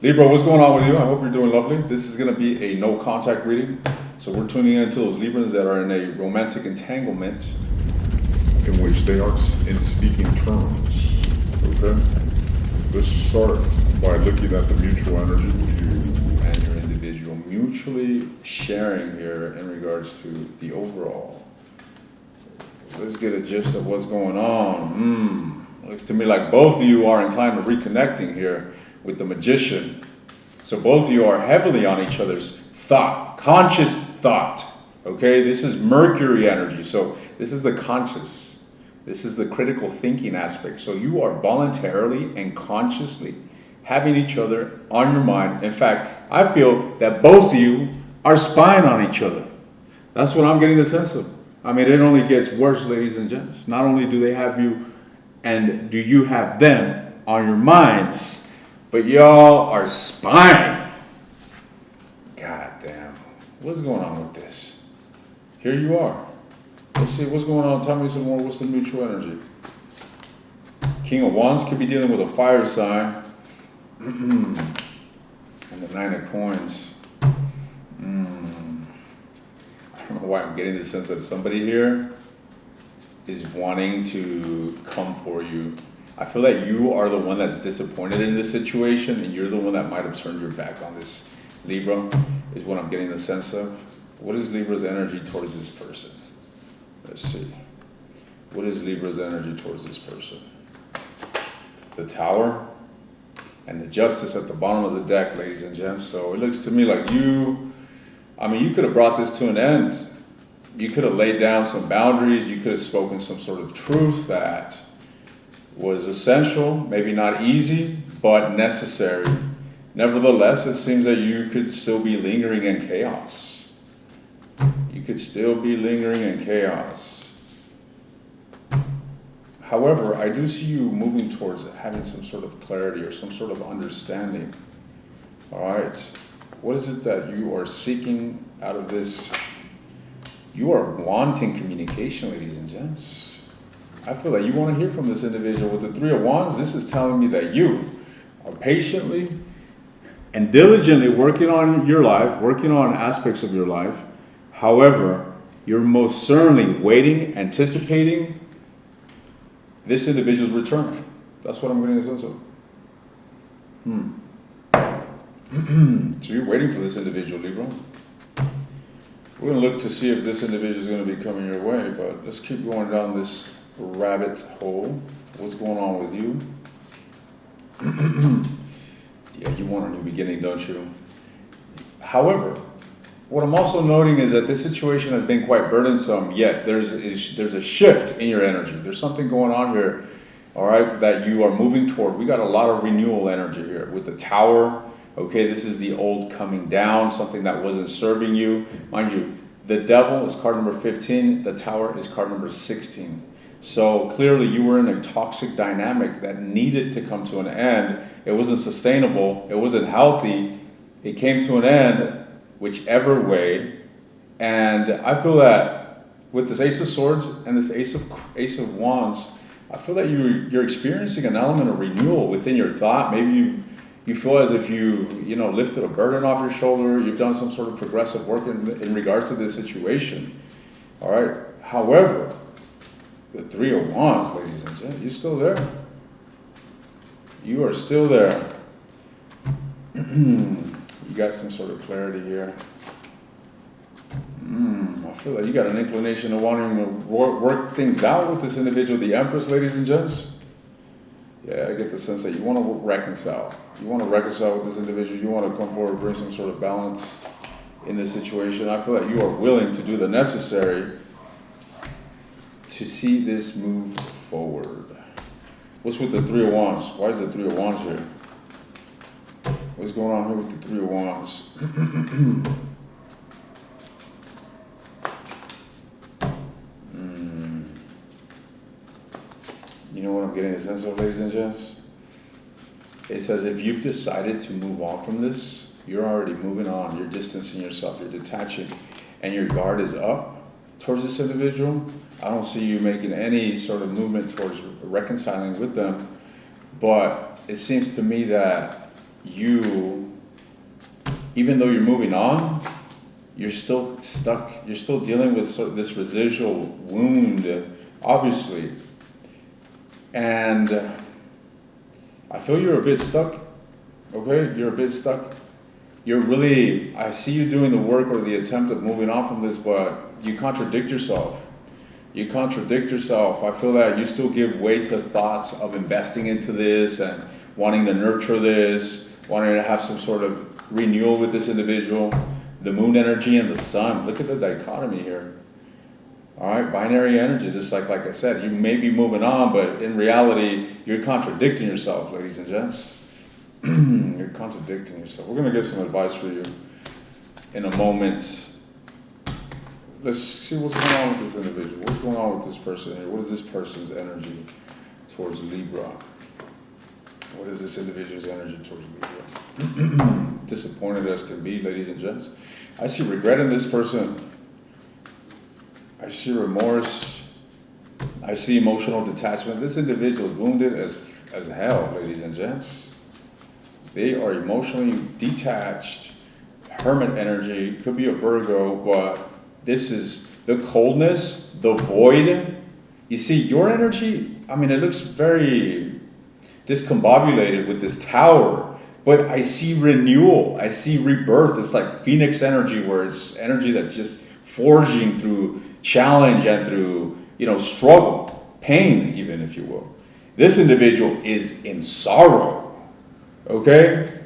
Libra, what's going on with you? I hope you're doing lovely. This is going to be a no contact reading. So we're tuning into those Libras that are in a romantic entanglement in which they are in speaking terms. Okay? Let's start by looking at the mutual energy with you and your individual mutually sharing here in regards to the overall. Let's get a gist of what's going on. Looks to me like both of you are inclined to reconnecting here with the Magician. So both of you are heavily on each other's thought, conscious thought. Okay, this is Mercury energy. So this is the conscious. This is the critical thinking aspect. So you are voluntarily and consciously having each other on your mind. In fact, I feel that both of you are spying on each other. That's what I'm getting the sense of. I mean, it only gets worse, ladies and gents. Not only do they have you and do you have them on your minds, but y'all are spying. God damn. What's going on with this? Here you are. Let's see what's going on. Tell me some more. What's the mutual energy? King of Wands could be dealing with a fire sign. And the Nine of Coins. I don't know why I'm getting the sense that somebody here is wanting to come for you. I feel that you are the one that's disappointed in this situation, and you're the one that might have turned your back on this. Libra is what I'm getting the sense of. What is Libra's energy towards this person? Let's see. What is Libra's energy towards this person? The Tower and the Justice at the bottom of the deck, ladies and gents. So it looks to me like you could have brought this to an end. You could have laid down some boundaries. You could have spoken some sort of truth that was essential, maybe not easy, but necessary. Nevertheless, it seems that you could still be lingering in chaos. You could still be lingering in chaos. However, I do see you moving towards having some sort of clarity or some sort of understanding. All right. What is it that you are seeking out of this? You are wanting communication, ladies and gents. I feel like you want to hear from this individual. With the Three of Wands, this is telling me that you are patiently and diligently working on your life, working on aspects of your life. However, you're most certainly waiting, anticipating this individual's return. That's what I'm getting a sense of. So you're waiting for this individual, Libra. We're going to look to see if this individual is going to be coming your way, but let's keep going down this rabbit hole. What's going on with you? Yeah, you want a new beginning, don't you? However, what I'm also noting is that this situation has been quite burdensome, yet there's a shift in your energy. There's something going on here, all right, that you are moving toward. We got a lot of renewal energy here with the Tower. Okay, this is the old coming down, something that wasn't serving you. Mind you, the Devil is card number 15. The Tower is card number 16. So clearly you were in a toxic dynamic that needed to come to an end. It wasn't sustainable. It wasn't healthy. It came to an end, whichever way. And I feel that with this Ace of Swords and this Ace of Wands, I feel that you're experiencing an element of renewal within your thought. Maybe you feel as if you lifted a burden off your shoulder. You've done some sort of progressive work in regards to this situation. All right. However, the Three of Wands, ladies and gentlemen, you're still there. You are still there. You got some sort of clarity here. I feel like you got an inclination of wanting to work things out with this individual, the Empress, ladies and gents. Yeah, I get the sense that you want to reconcile. You want to reconcile with this individual. You want to come forward, bring some sort of balance in this situation. I feel that you are willing to do the necessary to see this move forward. What's with the Three of Wands? Why is the Three of Wands here? What's going on here with the Three of Wands? You know what I'm getting a sense of, ladies and gents? It's as if you've decided to move on from this. You're already moving on. You're distancing yourself. You're detaching. And your guard is up towards this individual. I don't see you making any sort of movement towards reconciling with them. But it seems to me that you, even though you're moving on, you're still stuck. You're still dealing with sort of this residual wound, obviously. And I feel you're a bit stuck. Okay, you're a bit stuck. You're really, I see you doing the work or the attempt of moving on from this, but you contradict yourself. You contradict yourself. I feel that you still give way to thoughts of investing into this and wanting to nurture this, wanting to have some sort of renewal with this individual. The moon energy and the sun. Look at the dichotomy here. All right, binary energy. Just like I said, you may be moving on, but in reality, you're contradicting yourself, ladies and gents. You're contradicting yourself. We're going to get some advice for you in a moment. Let's see what's going on with this individual. What's going on with this person here? What is this person's energy towards Libra? What is this individual's energy towards Libra? Disappointed as can be, ladies and gents. I see regret in this person. I see remorse. I see emotional detachment. This individual is wounded as hell, ladies and gents. They are emotionally detached. Hermit energy, could be a Virgo, but this is the coldness, the void. You see, your energy, I mean, it looks very discombobulated with this tower, but I see renewal. I see rebirth. It's like Phoenix energy, where it's energy that's just forging through challenge and through, struggle, pain, even, if you will. This individual is in sorrow. Okay?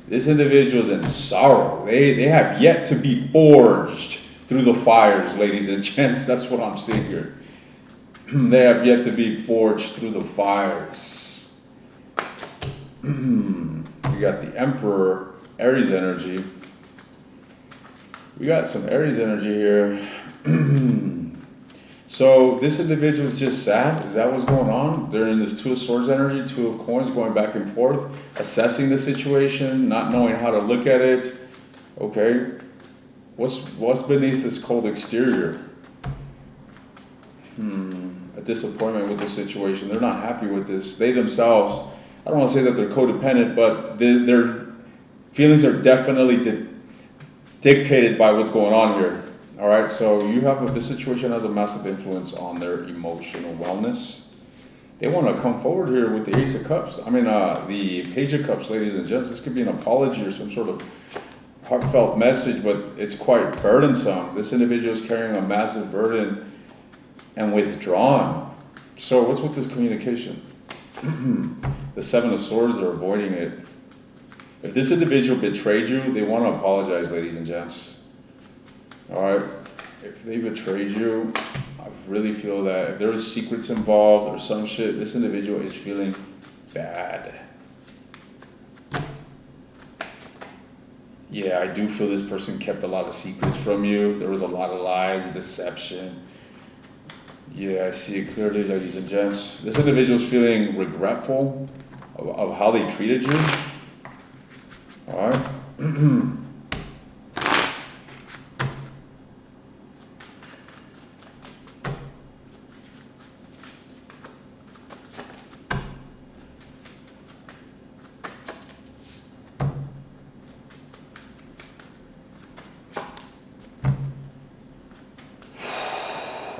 This individual is in sorrow. They have yet to be forged through the fires, ladies and gents. That's what I'm seeing here. They have yet to be forged through the fires. We got the Emperor, Aries energy. We got some Aries energy here. So this individual is just sad. Is that what's going on? They're in this Two of Swords energy, Two of Coins, going back and forth, assessing the situation, not knowing how to look at it. Okay, what's beneath this cold exterior? A disappointment with the situation. They're not happy with this. They themselves, I don't want to say that they're codependent, but their feelings are definitely dictated by what's going on here. All right, so this situation has a massive influence on their emotional wellness. They want to come forward here with the Ace of Cups. The Page of Cups, ladies and gents. This could be an apology or some sort of heartfelt message, but it's quite burdensome. This individual is carrying a massive burden and withdrawn. So what's with this communication? The Seven of Swords, they're avoiding it. If this individual betrayed you, they want to apologize, ladies and gents. All right, if they betrayed you, I really feel that if there was secrets involved or some shit, this individual is feeling bad. Yeah, I do feel this person kept a lot of secrets from you. There was a lot of lies, deception. Yeah, I see it clearly, ladies and gents. This individual is feeling regretful of how they treated you. All right.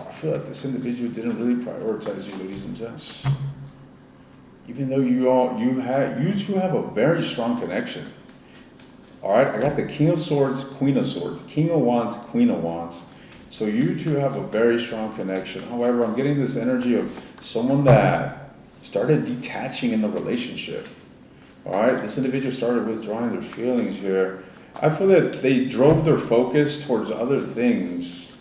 I feel like this individual didn't really prioritize you, ladies and gents. Even though you two have a very strong connection. All right, I got the King of Swords, Queen of Swords, King of Wands, Queen of Wands. So you two have a very strong connection. However, I'm getting this energy of someone that started detaching in the relationship. All right, this individual started withdrawing their feelings here. I feel that they drove their focus towards other things.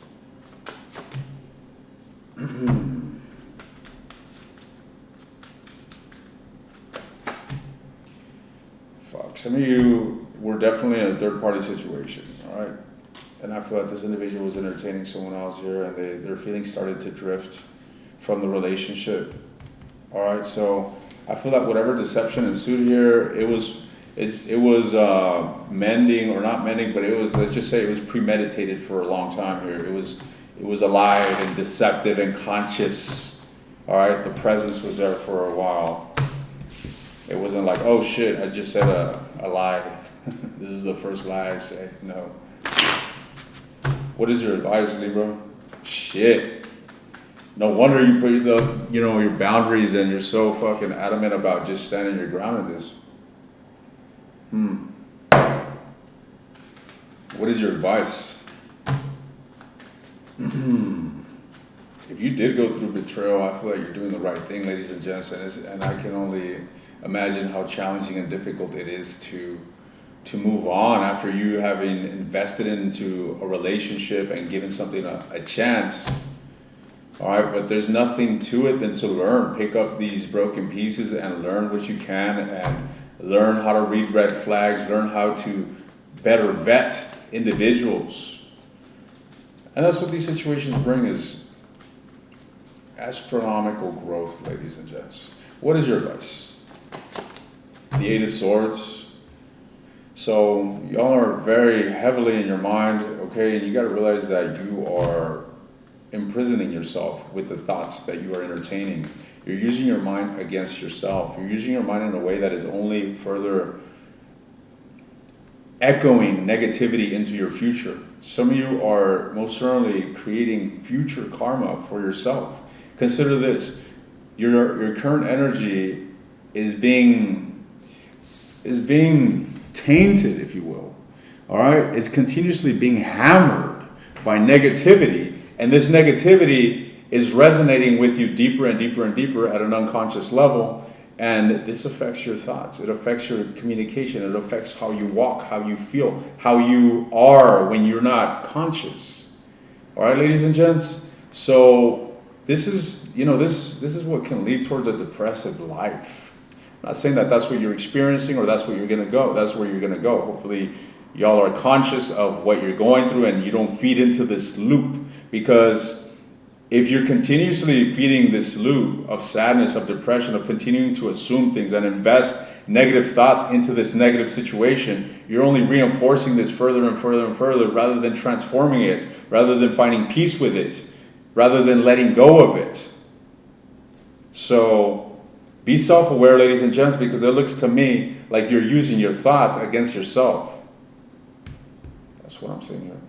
Fuck, some of you were definitely in a third-party situation, all right? And I feel like this individual was entertaining someone else here, and their feelings started to drift from the relationship. All right, so I feel like whatever deception ensued here, it was mending or not mending, but it was, let's just say it was premeditated for a long time here. It was alive and deceptive and conscious. All right, the presence was there for a while. It wasn't like, oh shit, I just said a lie. This is the first lie I say. No. What is your advice, Libra? Shit. No wonder you put your boundaries and you're so fucking adamant about just standing your ground in this. What is your advice? If you did go through betrayal, I feel like you're doing the right thing, ladies and gents, and I can only imagine how challenging and difficult it is to move on after you having invested into a relationship and given something a chance. All right, but there's nothing to it than to learn. Pick up these broken pieces and learn what you can, and learn how to read red flags, learn how to better vet individuals. And that's what these situations bring, is astronomical growth, ladies and gents. What is your advice? The Eight of Swords. So y'all are very heavily in your mind, okay? And you got to realize that you are imprisoning yourself with the thoughts that you are entertaining. You're using your mind against yourself. You're using your mind in a way that is only further echoing negativity into your future. Some of you are most certainly creating future karma for yourself. Consider this: your current energy is being tainted, if you will. All right, it's continuously being hammered by negativity, and this negativity is resonating with you deeper and deeper and deeper at an unconscious level. And this affects your thoughts. It affects your communication. It affects how you walk, how you feel, how you are when you're not conscious. All right, ladies and gents. So this is what can lead towards a depressive life. I'm not saying that that's what you're experiencing or that's what you're going to go. That's where you're going to go. Hopefully, y'all are conscious of what you're going through and you don't feed into this loop, because if you're continuously feeding this loop of sadness, of depression, of continuing to assume things and invest negative thoughts into this negative situation, you're only reinforcing this further and further and further, rather than transforming it, rather than finding peace with it, rather than letting go of it. So be self-aware, ladies and gents, because it looks to me like you're using your thoughts against yourself. That's what I'm saying here.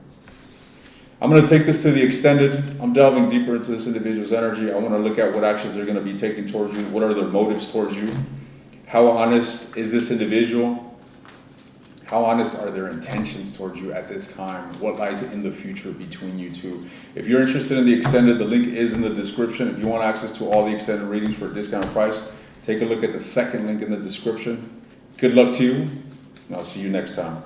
I'm going to take this to the extended. I'm delving deeper into this individual's energy. I want to look at what actions they're going to be taking towards you. What are their motives towards you? How honest is this individual? How honest are their intentions towards you at this time? What lies in the future between you two? If you're interested in the extended, the link is in the description. If you want access to all the extended readings for a discounted price, take a look at the second link in the description. Good luck to you, and I'll see you next time.